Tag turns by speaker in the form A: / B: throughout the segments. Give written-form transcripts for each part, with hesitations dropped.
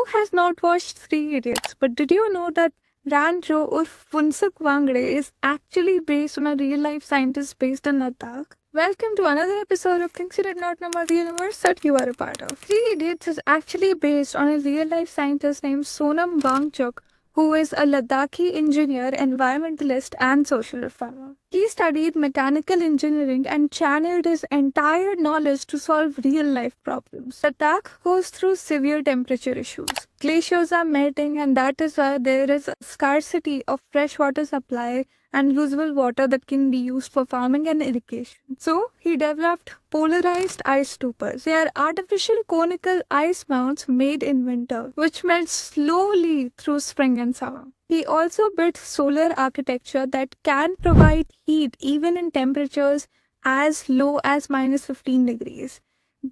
A: Who has not watched Three Idiots? But did you know that Ranjo or Funsuk Wangde is actually based on a real life scientist based in Ladakh? Welcome to another episode of Things You Did Not Know About the Universe that you are a part of. Three Idiots is actually based on a real life scientist named Sonam Wangchuk, who is a Ladakhi engineer, environmentalist, and social reformer. He studied mechanical engineering and channeled his entire knowledge to solve real life problems. Ladakh goes through severe temperature issues. Glaciers are melting, and that is why there is a scarcity of fresh water supply and usable water that can be used for farming and irrigation. So, he developed polarized ice stoopers. They are artificial conical ice mounds made in winter, which melt slowly through spring and summer. He also built solar architecture that can provide heat even in temperatures as low as minus 15 degrees.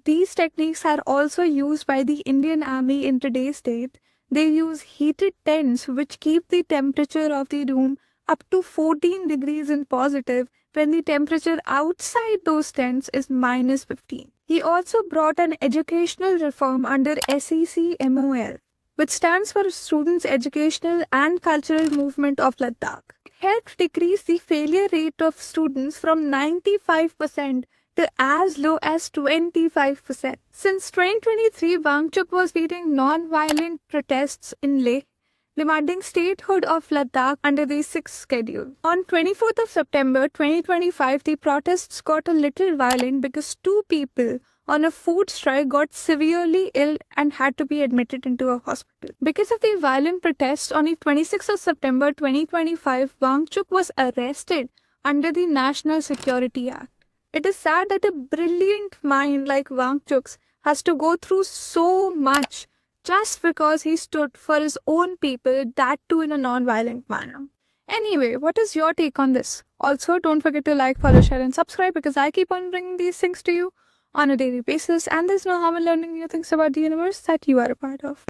A: These techniques are also used by the Indian Army in today's date. They use heated tents which keep the temperature of the room up to 14 degrees in positive when the temperature outside those tents is minus 15. He also brought an educational reform under SECMOL, which stands for Students' Educational and Cultural Movement of Ladakh. It helped decrease the failure rate of students from 95% to as low as 25%. Since 2023, Wangchuk was leading non-violent protests in Leh, demanding statehood of Ladakh under the 6th schedule. On 24th of September 2025, the protests got a little violent because two people on a food strike got severely ill and had to be admitted into a hospital. Because of the violent protests, on the 26th of September 2025, Wangchuk was arrested under the National Security Act. It is sad that a brilliant mind like Wangchuk's has to go through so much just because he stood for his own people, that too in a non-violent manner. Anyway, what is your take on this? Also, don't forget to like, follow, share, and subscribe because I keep on bringing these things to you on a daily basis, and there's no harm in learning new things about the universe that you are a part of.